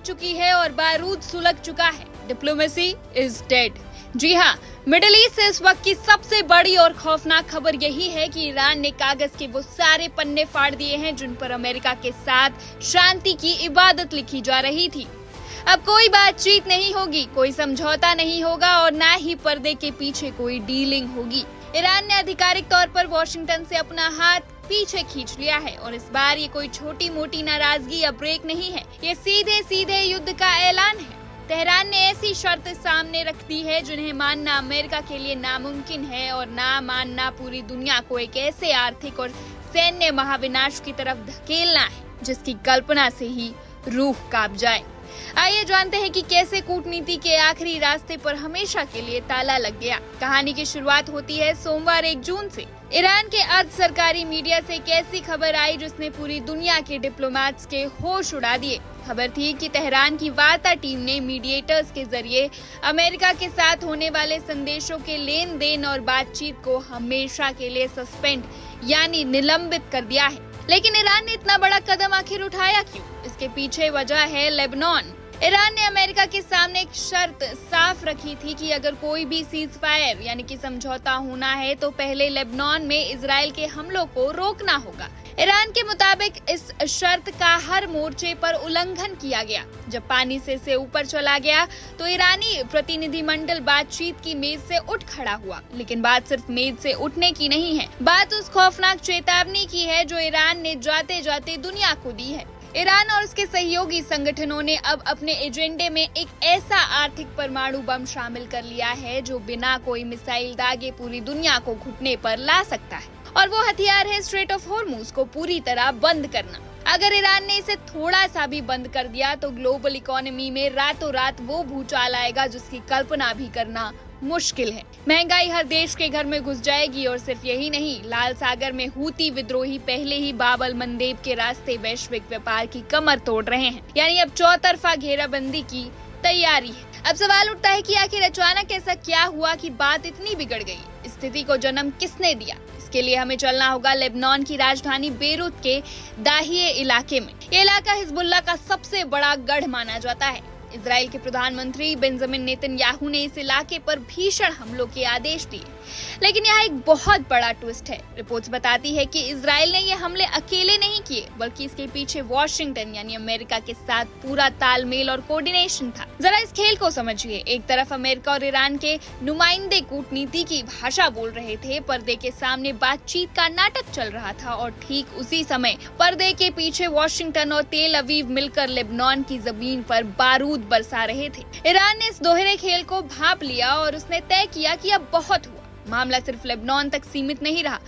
चुकी है और बारूद सुलग चुका है। Diplomacy is dead. जी हाँ, मिडिल ईस्ट से इस वक्त की सबसे बड़ी और खौफनाक खबर यही है कि ईरान ने कागज के वो सारे पन्ने फाड़ दिए हैं जिन पर अमेरिका के साथ शांति की इबादत लिखी जा रही थी। अब कोई बातचीत नहीं होगी, कोई समझौता नहीं होगा और ना ही पर्दे के पीछे कोई डीलिंग होगी। ईरान ने आधिकारिक तौर पर वॉशिंगटन से अपना हाथ पीछे खींच लिया है और इस बार ये कोई छोटी मोटी नाराजगी या ब्रेक नहीं है, ये सीधे सीधे युद्ध का ऐलान है। तेहरान ने ऐसी शर्त सामने रख दी है जिन्हें मानना अमेरिका के लिए नामुमकिन है और ना मानना पूरी दुनिया को एक ऐसे आर्थिक और सैन्य महाविनाश की तरफ धकेलना है जिसकी कल्पना से ही रूह कांप जाए। आइए जानते हैं कि कैसे कूटनीति के आखिरी रास्ते पर हमेशा के लिए ताला लग गया। कहानी की शुरुआत होती है सोमवार 1 जून से। ईरान के अर्ध सरकारी मीडिया से एक ऐसी खबर आई जिसने पूरी दुनिया के डिप्लोमेट्स के होश उड़ा दिए। खबर थी कि तेहरान की वार्ता टीम ने मीडिएटर्स के जरिए अमेरिका के साथ होने वाले संदेशों के लेन देन और बातचीत को हमेशा के लिए सस्पेंड यानी निलंबित कर दिया है। लेकिन ईरान ने इतना बड़ा कदम आखिर उठाया क्यों? इसके पीछे वजह है लेबनान। ईरान ने अमेरिका के सामने एक शर्त साफ रखी थी कि अगर कोई भी सीज फायर यानी कि समझौता होना है तो पहले लेबनान में इजराइल के हमलों को रोकना होगा। ईरान के मुताबिक इस शर्त का हर मोर्चे पर उल्लंघन किया गया। जब पानी से ऊपर चला गया तो ईरानी प्रतिनिधिमंडल बातचीत की मेज से उठ खड़ा हुआ। लेकिन बात सिर्फ मेज से उठने की नहीं है, बात उस खौफनाक चेतावनी की है जो ईरान ने जाते जाते दुनिया को दी है। ईरान और उसके सहयोगी संगठनों ने अब अपने एजेंडे में एक ऐसा आर्थिक परमाणु बम शामिल कर लिया है जो बिना कोई मिसाइल दागे पूरी दुनिया को घुटने पर ला सकता है और वो हथियार है स्ट्रेट ऑफ हॉर्मुज को पूरी तरह बंद करना। अगर ईरान ने इसे थोड़ा सा भी बंद कर दिया तो ग्लोबल इकोनॉमी में रातों रात वो भूचाल आएगा जिसकी कल्पना भी करना मुश्किल है। महंगाई हर देश के घर में घुस जाएगी और सिर्फ यही नहीं, लाल सागर में हूती विद्रोही पहले ही बाब अल मंदेब के रास्ते वैश्विक व्यापार की कमर तोड़ रहे हैं, यानी अब चौतरफा घेराबंदी की तैयारी है। अब सवाल उठता है कि आखिर अचानक ऐसा क्या हुआ कि बात इतनी बिगड़ गई? स्थिति को जन्म किसने दिया? इसके लिए हमें चलना होगा लेबनान की राजधानी बेरूत के दाहिए इलाके में। ये इलाका हिजबुल्लाह का सबसे बड़ा गढ़ माना जाता है। इजराइल के प्रधानमंत्री बेंजामिन नेतन्याहू ने इस इलाके पर भीषण हमलों के आदेश दिए। लेकिन यहाँ एक बहुत बड़ा ट्विस्ट है। रिपोर्ट्स बताती है कि इजराइल ने ये हमले अकेले नहीं किए, बल्कि इसके पीछे वॉशिंगटन यानी अमेरिका के साथ पूरा तालमेल और कोऑर्डिनेशन था। जरा इस खेल को समझिए। एक तरफ अमेरिका और ईरान के नुमाइंदे कूटनीति की भाषा बोल रहे थे, पर्दे के सामने बातचीत का नाटक चल रहा था और ठीक उसी समय पर्दे के पीछे वॉशिंगटन और तेल अवीव मिलकर लेबनान की जमीन पर बारूद बरसा रहे थे। ईरान ने इस दोहरे खेल को भांप लिया और उसने तय किया कि अब बहुत हुआ। मामला सिर्फ लेबनान तक सीमित नहीं रहा।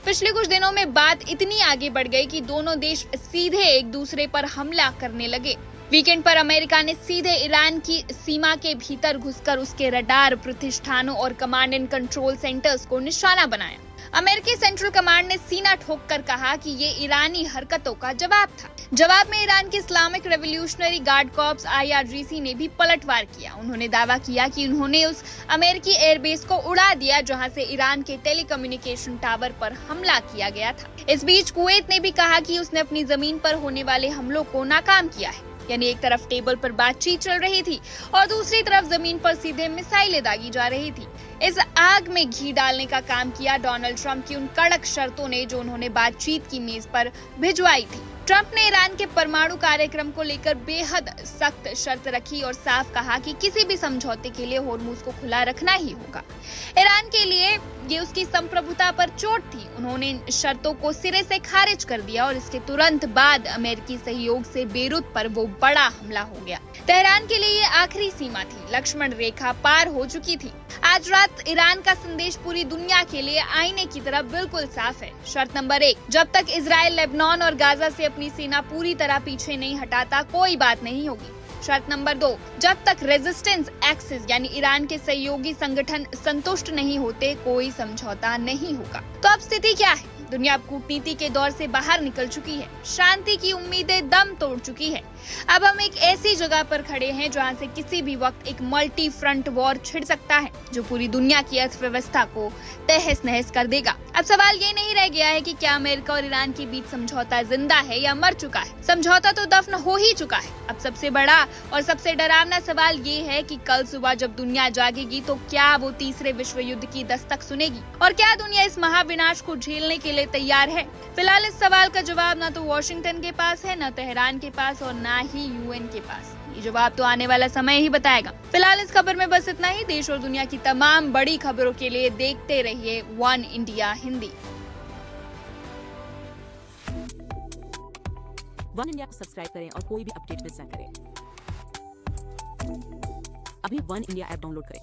पिछले कुछ दिनों में बात इतनी आगे बढ़ गई कि दोनों देश सीधे एक दूसरे पर हमला करने लगे। वीकेंड पर अमेरिका ने सीधे ईरान की सीमा के भीतर घुसकर उसके रडार प्रतिष्ठानों और कमांड एंड कंट्रोल सेंटर्स को निशाना बनाया। अमेरिकी सेंट्रल कमांड ने सीना ठोककर कहा कि ये ईरानी हरकतों का जवाब था। जवाब में ईरान के Islamic revolutionary guard corps IRGC ने भी पलटवार किया। उन्होंने दावा किया कि उन्होंने उस अमेरिकी एयरबेस को उड़ा दिया जहां से ईरान के टेलीकम्युनिकेशन टावर पर हमला किया गया था। इस बीच कुवैत ने भी कहा कि उसने अपनी जमीन पर होने वाले हमलों को नाकाम किया है। यानी एक तरफ टेबल पर बातचीत चल रही थी और दूसरी तरफ जमीन पर सीधे मिसाइलें दागी जा रही थी। इस आग में घी डालने का काम किया डोनाल्ड ट्रंप की उन कड़क शर्तों ने जो उन्होंने बातचीत की मेज पर भिजवाई थी। ट्रंप ने ईरान के परमाणु कार्यक्रम को लेकर बेहद सख्त शर्त रखी और साफ कहा कि किसी भी समझौते के लिए हॉर्मुज को खुला रखना ही होगा। ईरान के लिए ये उसकी संप्रभुता पर चोट थी। उन्होंने इन शर्तों को सिरे से खारिज कर दिया और इसके तुरंत बाद अमेरिकी सहयोग से बेरूत पर वो बड़ा हमला हो गया। तेहरान के लिए ये आखिरी सीमा थी, लक्ष्मण रेखा पार हो चुकी थी। आज रात ईरान का संदेश पूरी दुनिया के लिए आईने की तरह बिल्कुल साफ है। शर्त नंबर 1, जब तक इजराइल लेबनान और गाजा से अपनी सेना पूरी तरह पीछे नहीं हटाता कोई बात नहीं होगी। शर्त नंबर 2, जब तक रेजिस्टेंस एक्सिस यानी ईरान के सहयोगी संगठन संतुष्ट नहीं होते कोई समझौता नहीं होगा। तो अब स्थिति क्या है? दुनिया अब कूटनीति के दौर से बाहर निकल चुकी है। शांति की उम्मीदें दम तोड़ चुकी है। अब हम एक ऐसी जगह पर खड़े हैं जहां से किसी भी वक्त एक मल्टी फ्रंट वॉर छिड़ सकता है, जो पूरी दुनिया की अर्थव्यवस्था को तहस नहस कर देगा। अब सवाल ये नहीं रह गया है कि क्या अमेरिका और ईरान के बीच समझौता जिंदा है या मर चुका है। समझौता तो दफन हो ही चुका है। अब सबसे बड़ा और सबसे डरावना सवाल ये है कि कल सुबह जब दुनिया जागेगी तो क्या वो तीसरे विश्व युद्ध की दस्तक सुनेगी, और क्या दुनिया इस महाविनाश को झेलने के लिए तैयार है। फिलहाल इस सवाल का जवाब ना तो वॉशिंगटन के पास है, न तेहरान के पास और ना ही यूएन के पास। ये जवाब तो आने वाला समय ही बताएगा। फिलहाल इस खबर में बस इतना ही। देश और दुनिया की तमाम बड़ी खबरों के लिए देखते रहिए one India Hindi. One India को सब्सक्राइब करें और कोई भी अपडेट मिस ना करें। अभी वन इंडिया ऐप डाउनलोड करें।